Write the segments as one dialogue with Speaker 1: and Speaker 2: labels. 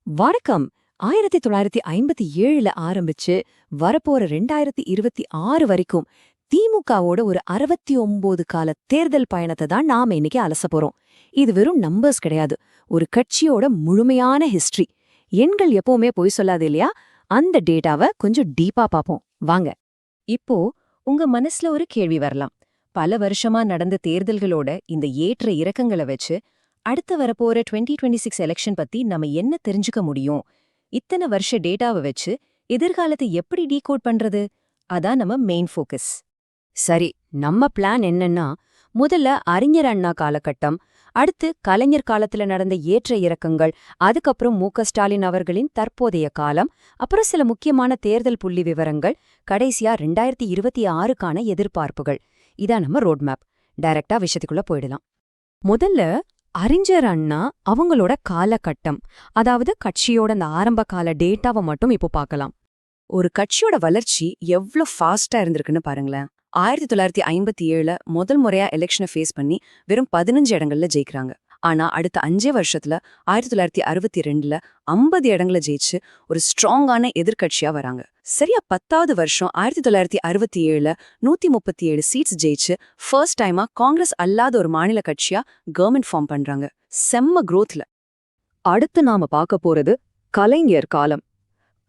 Speaker 1: வணக்கம். 1957ல ஆரம்பிச்சு வரப்போற 2026 வரைக்கும் திமுகவோட ஒரு 69 கால தேர்தல் பயணத்தை தான் நாம இன்னைக்கு அலச போறோம். இது வெறும் நம்பர்ஸ் கிடையாது, ஒரு கட்சியோட முழுமையான ஹிஸ்டரி. எண்கள் எப்பவுமே பொய் சொல்லாது இல்லையா? அந்த டேட்டாவை கொஞ்சம் டீப்பா பாப்போம் வாங்க. இப்போ உங்க மனசுல ஒரு கேள்வி வரலாம். பல வருஷமா நடந்த தேர்தல்களோட இந்த ஏற்ற இறக்கங்களை வச்சு அடுத்து வரப்போற 2026 எலெக்ஷன் பத்தி நம்ம என்ன தெரிஞ்சுக்க முடியும்? இத்தனை வருஷ டேட்டாவை வச்சு எதிர்காலத்தை எப்படி டீகோட் பண்றது? அதான் நம்ம மெயின் ஃபோக்கஸ். சரி, நம்ம பிளான் என்னன்னா, முதல்ல அறிஞர் அண்ணா காலகட்டம், அடுத்து கலைஞர் காலத்துல நடந்த ஏற்ற இறக்கங்கள், அதுக்கப்புறம் மு.க.ஸ்டாலின் அவர்களின் தற்போதைய காலம், அப்புறம் சில முக்கியமான தேர்தல் புள்ளி விவரங்கள், கடைசியா 2026க்கான எதிர்பார்ப்புகள். இதான் நம்ம ரோட் மேப். டைரக்டா விஷயத்துக்குள்ள போயிடலாம். முதல்ல அறிஞர் அண்ணா அவங்களோட காலகட்டம், அதாவது கட்சியோட அந்த ஆரம்ப கால டேட்டாவை மட்டும் இப்போ பார்க்கலாம். ஒரு கட்சியோட வளர்ச்சி எவ்ளோ ஃபாஸ்டா இருந்திருக்குன்னு பாருங்களேன். 1957ல முதல் முறையா எலெக்ஷனை ஃபேஸ் பண்ணி வெறும் 15 இடங்கள்ல ஜெயிக்கிறாங்க. ஆனா அடுத்த 5 வருஷத்துல 1962ல 50 இடங்களை ஜெயிச்சு ஒரு ஸ்ட்ராங்கான எதிர்கட்சியா வராங்க. சரியா 10வது வருஷம் 1967ல 137 சீட்ஸ் ஜெயிச்சு ஃபர்ஸ்ட் டைமா காங்கிரஸ் அல்லாத ஒரு மாநில கட்சியா கவர்மெண்ட் ஃபார்ம் பண்றாங்க. செம்ம குரோத்ல. அடுத்து நாம பார்க்க போறது கலைஞர் காலம்.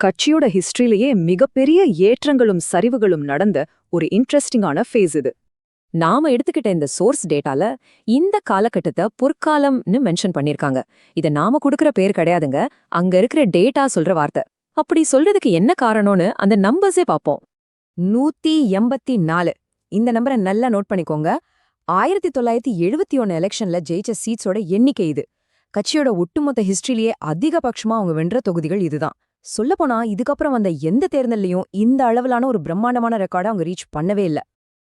Speaker 1: கட்சியோட ஹிஸ்டரியிலேயே மிகப்பெரிய ஏற்றங்களும் சரிவுகளும் நடந்த ஒரு இன்ட்ரெஸ்டிங்கான ஃபேஸ் இது. நாம எடுத்துக்கிட்ட இந்த சோர்ஸ் டேட்டால இந்த காலகட்டத்தை பொற்காலம்னு மென்ஷன் பண்ணிருக்காங்க. இத நாம கொடுக்கற பேர் கிடையாதுங்க, அங்க இருக்கிற டேட்டா சொல்ற வார்த்தை. அப்படி சொல்றதுக்கு என்ன காரணம்னு அந்த நம்பர்ஸே பாப்போம். 184 இந்த நம்பரை நல்லா நோட் பண்ணிக்கோங்க. 1971 எலெக்ஷன்ல ஜெயிச்ச சீட்ஸோட எண்ணிக்கை இது. கட்சியோட ஒட்டுமொத்த ஹிஸ்டரியிலேயே அதிகபட்சமா அவங்க வென்ற தொகுதிகள் இதுதான். சொல்லப்போனா இதுக்கப்புறம் வந்த எந்த தேர்தல்லையும் இந்த அளவிலான ஒரு பிரம்மாண்டமான ரெக்கார்டை அவங்க ரீச் பண்ணவே இல்ல.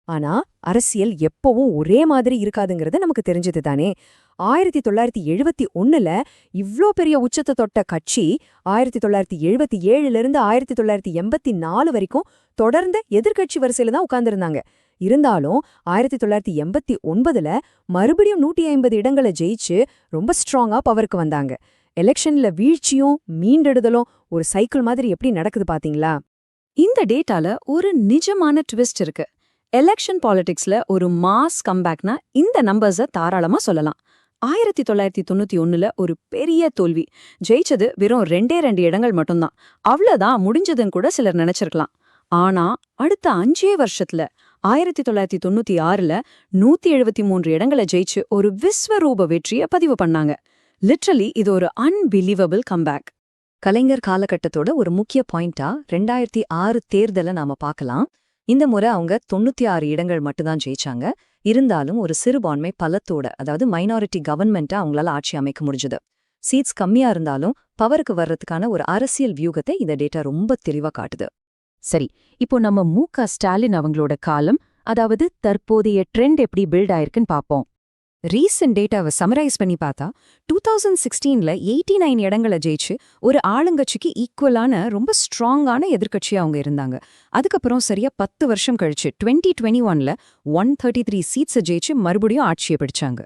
Speaker 1: ஆனா அரசியல் எப்பவும் ஒரே மாதிரி இருக்காதுங்கிறது நமக்கு தெரிஞ்சது தானே. 1971ல இவ்ளோ பெரிய உச்சத்தை தொட்ட கட்சி 1977லிருந்து 1984 வரைக்கும் தொடர்ந்து எதிர்க்கட்சி வரிசையில தான் உட்கார்ந்திருந்தாங்க. இருந்தாலும் 1989ல மறுபடியும் 150 இடங்களை ஜெயிச்சு ரொம்ப ஸ்ட்ராங்கா பவருக்கு வந்தாங்க. எலெக்ஷன்ல வீழ்ச்சியும் மீண்டெடுதலும் ஒரு சைக்கிள் மாதிரி எப்படி நடக்குது பாத்தீங்களா? இந்த டேட்டால ஒரு நிஜமான ட்விஸ்ட் இருக்கு. எலெக்ஷன் பாலிடிக்ஸ்ல ஒரு மாஸ் கம்பேக்னா இந்த நம்பர்ஸை தாராளமா சொல்லலாம். 1991ல ஒரு பெரிய தோல்வி, ஜெயிச்சது வெறும் 2 இடங்கள் மட்டும்தான். அவ்வளவுதான் முடிஞ்சதுன்னு கூட சிலர் நினைச்சிருக்கலாம். ஆனா அடுத்த 5 வருஷத்துல 1996ல 173 இடங்களை ஜெயிச்சு ஒரு விஸ்வரூப வெற்றியை பதிவு பண்ணாங்க. லிட்ரலி இது ஒரு அன்பிலீவபிள் கம்பேக். கலைஞர் காலகட்டத்தோட ஒரு முக்கிய பாயிண்டா 2006 தேர்தலை நாம பார்க்கலாம். இந்த முறை அவங்க 96 இடங்கள் மட்டும்தான் ஜெயிச்சாங்க. இருந்தாலும் ஒரு சிறுபான்மை பலத்தோட, அதாவது மைனாரிட்டி கவர்மெண்ட்டா அவங்களால ஆட்சி அமைக்க முடிஞ்சது. சீட்ஸ் கம்மியா இருந்தாலும் பவருக்கு வர்றதுக்கான ஒரு அரசியல் வியூகத்தை இந்த டேட்டா ரொம்ப தெளிவா காட்டுது. சரி, இப்போ நம்ம மு.க.ஸ்டாலின் அவங்களோட காலம், அதாவது தற்போதைய ட்ரெண்ட் எப்படி பில்ட் ஆயிருக்குன்னு பார்ப்போம். ரீசெண்ட் டேட்டாவை சமரைஸ் பண்ணி பார்த்தா 2016ல 89 இடங்களை ஜெயிச்சு ஒரு ஆளுங்கட்சிக்கு ஈக்குவலான ரொம்ப ஸ்ட்ராங்கான எதிர்க்கட்சியா அவங்க இருந்தாங்க. அதுக்கப்புறம் சரியா 10 வருஷம் கழிச்சு 2021ல 133 சீட்ஸை ஜெயிச்சு மறுபடியும் ஆட்சியை பிடிச்சாங்க.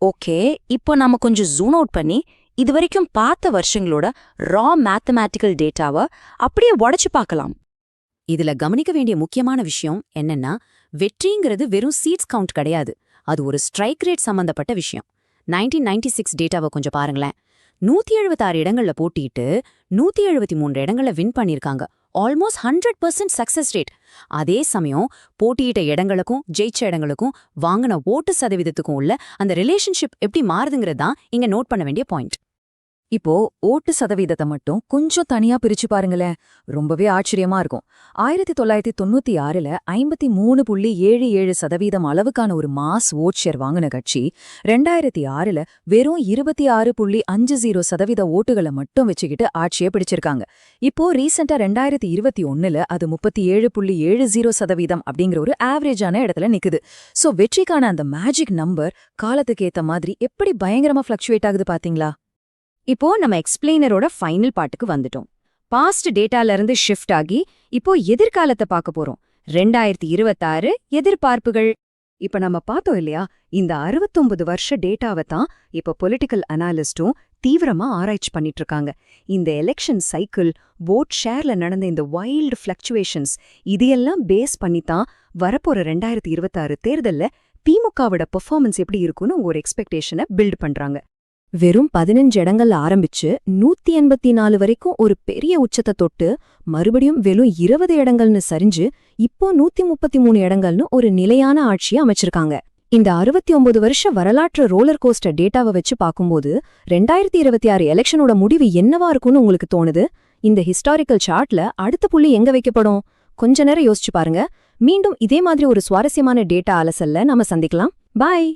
Speaker 1: ஓகே, இப்போ நாம கொஞ்சம் ஜூம் அவுட் பண்ணி இது வரைக்கும் பார்த்த வருஷங்களோட ரா மேத்தமேட்டிக்கல் டேட்டாவை அப்படியே உடைச்சு பார்க்கலாம். இதுல கவனிக்க வேண்டிய முக்கியமான விஷயம் என்னன்னா, வெற்றிங்கிறது வெறும் சீட்ஸ் கவுண்ட் கிடையாது, அது ஒரு ஸ்ட்ரைக் ரேட் சம்பந்தப்பட்ட விஷயம். 1996 டேட்டாவை கொஞ்சம் பாருங்களேன். 176 இடங்கள்ல போட்டிட்டு 173 இடங்கள்ல வின் பண்ணிருக்காங்க. Almost 100% success rate. அதே சமயம் போட்டியிட்ட இடங்களுக்கும் ஜெயிச்ச இடங்களுக்கும் வாங்கின ஓட்டு சதவீதத்துக்கும் உள்ள அந்த ரிலேஷன்ஷிப் எப்படி மாறுதுங்கிறது தான் இங்க நோட் பண்ண வேண்டிய பாயிண்ட். இப்போ ஓட்டு சதவீதத்தை மட்டும் கொஞ்சம் தனியா பிரிச்சு பாருங்களேன், ரொம்பவே ஆச்சரியமா இருக்கும். 1996ல 53.77% அளவுக்கான ஒரு மாஸ் ஓட் ஷேர் வாங்கின கட்சி 2006ல வெறும் 26.50% ஓட்டுகளை மட்டும் வச்சுக்கிட்டு ஆட்சியை பிடிச்சிருக்காங்க. இப்போ ரீசெண்டா 2021ல அது 37.70% அப்படிங்கிற ஒரு ஆவரேஜான இடத்துல நிக்குது. சோ வெற்றிக்கான அந்த மேஜிக் நம்பர் காலத்துக்கு ஏத்த மாதிரி எப்படி பயங்கரமா ஃபிளக்சுவேட் ஆகுது பாத்தீங்களா? இப்போ நம்ம எக்ஸ்பிளைனரோட ஃபைனல் பார்ட்டுக்கு வந்துட்டோம். பாஸ்ட் டேட்டால இருந்து ஷிஃப்ட் ஆகி இப்போ எதிர்காலத்தை பார்க்க போறோம். 2026 எதிர்பார்ப்புகள்.
Speaker 2: இப்ப நம்ம பார்த்தோம் இல்லையா, இந்த 69 வருஷ டேட்டாவை தான் இப்ப பொலிட்டிக்கல் அனாலிஸ்டும் தீவிரமா ஆராய்ச்சி பண்ணிட்டு இருக்காங்க. இந்த எலெக்ஷன் சைக்கிள், vote ஷேர்ல நடந்த இந்த வைல்டு ஃபிளக்சுவேஷன்ஸ் இதையெல்லாம் பேஸ் பண்ணி தான் வரப்போற 2026 தேர்தல்ல திமுகவோட பெர்ஃபார்மன்ஸ் எப்படி இருக்குன்னு அவங்க ஒரு எக்ஸ்பெக்டேஷனை பில்ட் பண்றாங்க.
Speaker 1: வெறும் 15 இடங்கள்ல ஆரம்பிச்சு 184 வரைக்கும் ஒரு பெரிய உச்சத்தை தொட்டு மறுபடியும் வெறும் 20 இடங்கள்னு சரிஞ்சு இப்போ 133 இடங்கள்னு ஒரு நிலையான ஆட்சியை அமைச்சிருக்காங்க. இந்த 69 வருஷ வரலாற்று ரோலர் கோஸ்டர் டேட்டாவை வச்சு பார்க்கும்போது 2026 எலெக்ஷனோட முடிவு என்னவா இருக்கும்னு உங்களுக்கு தோணுது? இந்த ஹிஸ்டாரிக்கல் சார்ட்ல அடுத்த புள்ளி எங்க வைக்கப்படும்? கொஞ்ச நேரம் யோசிச்சு பாருங்க. மீண்டும் இதே மாதிரி ஒரு சுவாரஸ்யமான டேட்டா அலசல்ல நாம சந்திக்கலாம். பாய்.